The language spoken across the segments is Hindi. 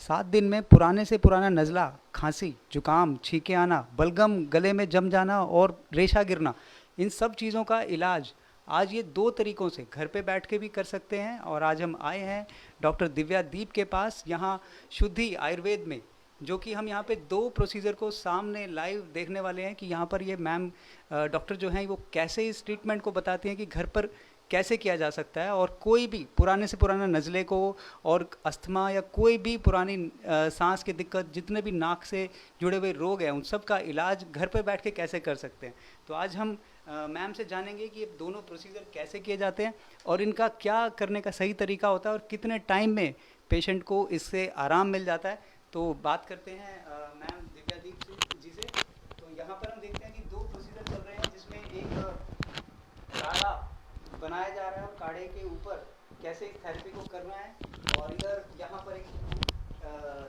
7 दिन में पुराने से पुराना नज़ला, खांसी, जुकाम, छींके आना, बलगम गले में जम जाना और रेशा गिरना, इन सब चीज़ों का इलाज आज ये 2 तरीकों से घर पे बैठ के भी कर सकते हैं। और आज हम आए हैं डॉक्टर दिव्या दीप के पास, यहाँ शुद्धि आयुर्वेद में, जो कि हम यहाँ पे 2 प्रोसीजर को सामने लाइव देखने वाले हैं कि यहाँ पर ये मैम डॉक्टर जो हैं वो कैसे इस ट्रीटमेंट को बताती हैं कि घर पर कैसे किया जा सकता है। और कोई भी पुराने से पुराना नज़ले को और अस्थमा या कोई भी पुरानी सांस की दिक्कत, जितने भी नाक से जुड़े हुए रोग हैं, उन सब का इलाज घर पर बैठ के कैसे कर सकते हैं। तो आज हम मैम से जानेंगे कि ये दोनों प्रोसीजर कैसे किए जाते हैं और इनका क्या करने का सही तरीका होता है और कितने टाइम में पेशेंट को इससे आराम मिल जाता है। तो बात करते हैं मैम दिव्यादीप जी से। तो यहाँ पर हम देखते हैं कि 2 प्रोसीजर चल रहे हैं, जिसमें एक काढ़ा बनाया जा रहा है और काढ़े के ऊपर कैसे इस थेरेपी को करना है, और इधर यहाँ पर एक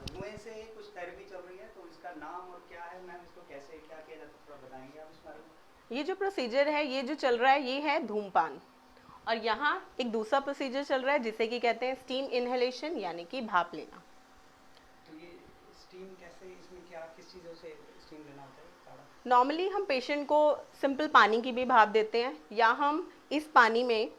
धुएं से कुछ थेरेपी चल रही है। तो इसका नाम और क्या है मैम, इसको कैसे क्या किया जाता है, थोड़ा बताएंगे आप इस बारे में। ये जो प्रोसीजर है, ये जो चल रहा है, ये है धूमपान। और यहाँ एक दूसरा प्रोसीजर चल रहा है जिसे कि कहते हैं स्टीम इनहेलेशन, यानी कि भाप लेना। तो ये स्टीम कैसे, इसमें क्या किस चीज़ों से स्टीम लेना होता है काढ़ा? नॉर्मली हम पेशेंट को सिंपल पानी की भी भाप देते हैं, या हम इस पानी में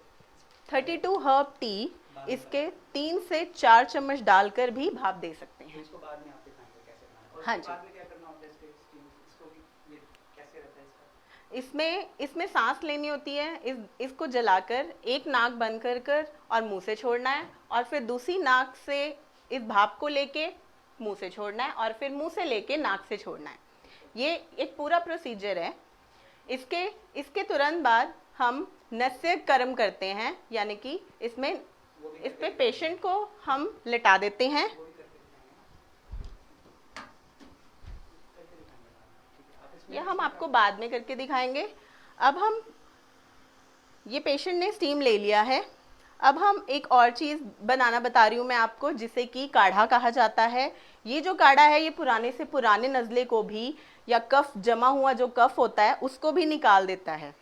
32 हर्ब टी इसके 3 से 4 चम्मच डालकर भी भाप दे सकते हैं। इसको बाद में आप दिखाएंगे कैसे बनाना है, और हाँ इसके जी। बाद में क्या करना होता है इसके स्टीम, इसको भी ये कैसे रहता है इसका? इसमें सांस लेनी होती है। इसको जलाकर एक नाक बंद कर और मुंह से छोड़ना है, और फिर दूसरी नाक से इस भाप को लेके मुंह से छोड़ना है, और फिर मुंह से लेके नाक से छोड़ना है। ये एक पूरा प्रोसीजर है। इसके तुरंत बाद हम नस्य कर्म करते हैं, यानी कि इस पे पेशेंट को हम लिटा देते हैं। ये हम आपको बाद में करके दिखाएंगे। अब हम ये पेशेंट ने स्टीम ले लिया है। अब हम एक और चीज़ बनाना बता रही हूँ मैं आपको, जिसे कि काढ़ा कहा जाता है। ये जो काढ़ा है, ये पुराने से पुराने नज़ले को भी, या कफ जमा हुआ जो कफ होता है उसको भी निकाल देता है।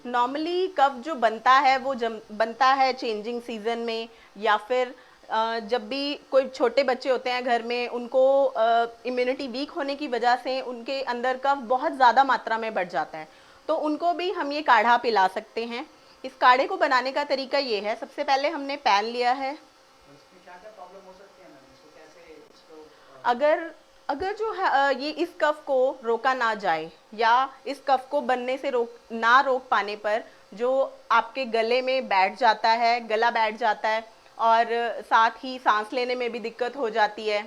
नॉर्मली कफ जो बनता है वो बनता है चेंजिंग सीजन में, या फिर जब भी कोई छोटे बच्चे होते हैं घर में, उनको इम्यूनिटी वीक होने की वजह से उनके अंदर कफ बहुत ज़्यादा मात्रा में बढ़ जाता है, तो उनको भी हम ये काढ़ा पिला सकते हैं। इस काढ़े को बनाने का तरीका ये है, सबसे पहले हमने पैन लिया है। अगर जो है ये इस कफ को रोका ना जाए, या इस कफ को बनने से रोक पाने पर जो आपके गले में बैठ जाता है, गला बैठ जाता है, और साथ ही सांस लेने में भी दिक्कत हो जाती है,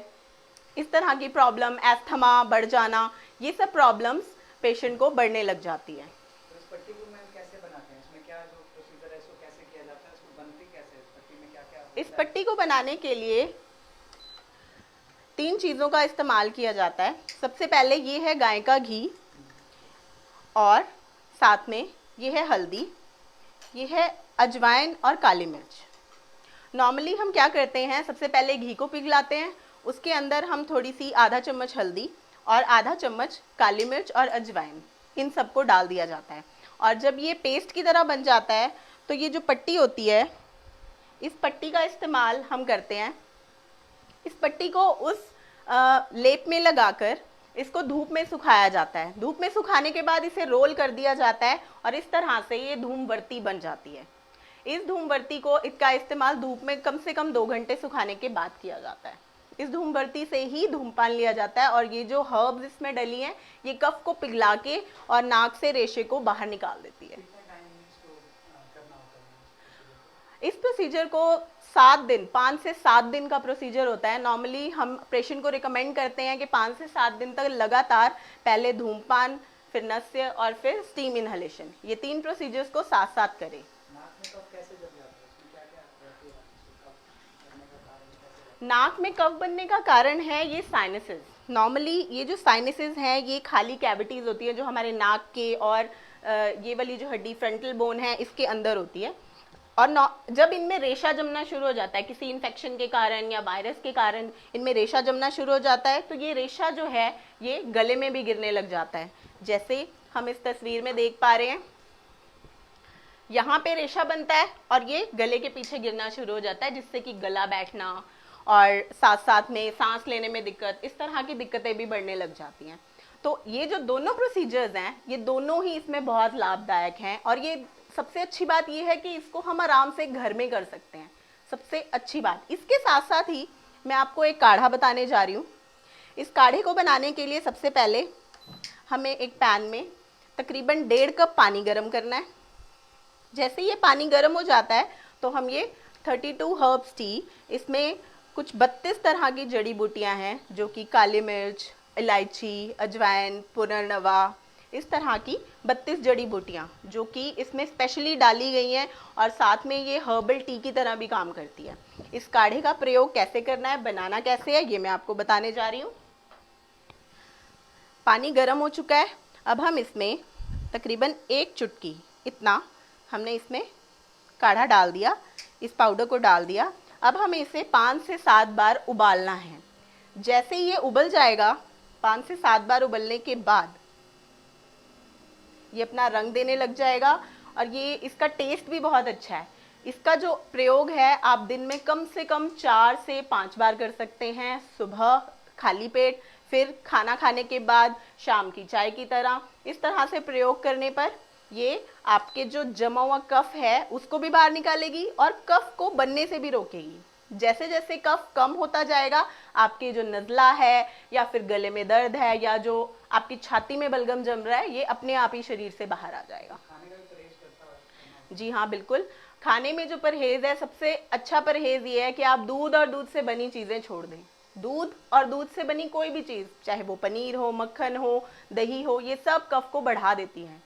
इस तरह की प्रॉब्लम, एस्थमा बढ़ जाना, ये सब प्रॉब्लम्स पेशेंट को बढ़ने लग जाती है। तो इस पट्टी को मैम कैसे बनाते हैं, इसमें क्या जो प्रोसीजर है इसको कैसे किया जाता है, इसको बनती कैसे है, इस पट्टी में क्या क्या होता है? इस पट्टी को बनाने के लिए 3 चीज़ों का इस्तेमाल किया जाता है। सबसे पहले ये है गाय का घी, और साथ में ये है हल्दी, ये है अजवाइन और काली मिर्च। नॉर्मली हम क्या करते हैं, सबसे पहले घी को पिघलाते हैं, उसके अंदर हम थोड़ी सी आधा चम्मच हल्दी और आधा चम्मच काली मिर्च और अजवाइन, इन सबको डाल दिया जाता है। और जब ये पेस्ट की तरह बन जाता है, तो ये जो पट्टी होती है, इस पट्टी का इस्तेमाल हम करते हैं। इस पट्टी को उस लेप में लगाकर इसको धूप में सुखाया जाता है। धूप में सुखाने के बाद इसे रोल कर दिया जाता है, और इस तरह से ये धूमबत्ती बन जाती है। इस धूमबत्ती को, इसका इस्तेमाल धूप में कम से कम 2 घंटे सुखाने के बाद किया जाता है। इस धूमबत्ती से ही धूमपान लिया जाता है, और ये जो हर्ब्स इसमें डली हैं, ये कफ को पिघला के और नाक से रेशे को बाहर निकाल देती है। इस प्रोसीजर को 7 दिन, 5 से 7 दिन का प्रोसीजर होता है। नॉर्मली हम पेशेंट को रिकमेंड करते हैं कि 5 से 7 दिन तक लगातार पहले धूमपान, फिर नस्य और फिर स्टीम इनहेलेशन, ये 3 प्रोसीजर्स को साथ साथ करें। नाक में कफ बनने का कारण है ये साइनसेस। नॉर्मली ये जो साइनसेस हैं, ये खाली कैविटीज़ होती है जो हमारे नाक के और ये वाली जो हड्डी फ्रंटल बोन है इसके अंदर होती है। और जब इनमें रेशा जमना शुरू हो जाता है, किसी इन्फेक्शन के कारण या वायरस के कारण इनमें रेशा जमना शुरू हो जाता है, तो ये रेशा जो है ये गले में भी गिरने लग जाता है। जैसे हम इस तस्वीर में देख पा रहे हैं, यहाँ पे रेशा बनता है और ये गले के पीछे गिरना शुरू हो जाता है, जिससे कि गला बैठना और साथ साथ में सांस लेने में दिक्कत, इस तरह की दिक्कतें भी बढ़ने लग जाती हैं। तो ये जो दोनों प्रोसीजर्स हैं, ये दोनों ही इसमें बहुत लाभदायक हैं। और ये सबसे अच्छी बात ये है कि इसको हम आराम से घर में कर सकते हैं, सबसे अच्छी बात। इसके साथ साथ ही मैं आपको एक काढ़ा बताने जा रही हूँ। इस काढ़े को बनाने के लिए सबसे पहले हमें एक पैन में तकरीबन 1.5 कप पानी गर्म करना है। जैसे ये पानी गर्म हो जाता है तो हम ये 32 हर्ब्स टी, इसमें कुछ 32 तरह की जड़ी बूटियां हैं, जो कि काली मिर्च, इलायची, अजवाइन, पुनर्नवा, इस तरह की 32 जड़ी बूटियां जो कि इसमें स्पेशली डाली गई हैं और साथ में ये हर्बल टी की तरह भी काम करती है। इस काढ़े का प्रयोग कैसे करना है, बनाना कैसे है, ये मैं आपको बताने जा रही हूँ। पानी गर्म हो चुका है। अब हम इसमें तकरीबन 1 चुटकी इतना हमने इसमें काढ़ा डाल दिया, इस पाउडर को डाल दिया। अब हमें इसे 5 से 7 बार उबालना है। जैसे ये उबल जाएगा, 5 से 7 बार उबलने के बाद ये अपना रंग देने लग जाएगा और ये इसका टेस्ट भी बहुत अच्छा है। इसका जो प्रयोग है आप दिन में कम से कम 4 से 5 बार कर सकते हैं, सुबह खाली पेट, फिर खाना खाने के बाद, शाम की चाय की तरह। इस तरह से प्रयोग करने पर ये आपके जो जमा हुआ कफ है उसको भी बाहर निकालेगी और कफ को बनने से भी रोकेगी। जैसे जैसे कफ कम होता जाएगा, आपके जो नज़ला है या फिर गले में दर्द है या जो आपकी छाती में बलगम जम रहा है, ये अपने आप ही शरीर से बाहर आ जाएगा। जी हाँ, बिल्कुल। खाने में जो परहेज है, सबसे अच्छा परहेज ये है कि आप दूध और दूध से बनी चीज़ें छोड़ दें। दूध और दूध से बनी कोई भी चीज़, चाहे वो पनीर हो, मक्खन हो, दही हो, ये सब कफ को बढ़ा देती हैं।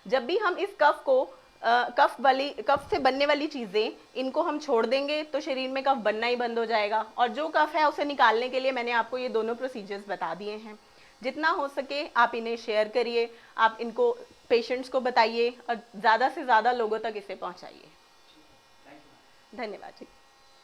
जब भी हम इस कफ को कफ से बनने वाली चीज़ें, इनको हम छोड़ देंगे तो शरीर में कफ बनना ही बंद हो जाएगा। और जो कफ है उसे निकालने के लिए मैंने आपको ये दोनों प्रोसीजर्स बता दिए हैं। जितना हो सके आप इन्हें शेयर करिए, आप इनको पेशेंट्स को बताइए और ज़्यादा से ज़्यादा लोगों तक इसे पहुँचाइए। धन्यवाद जी।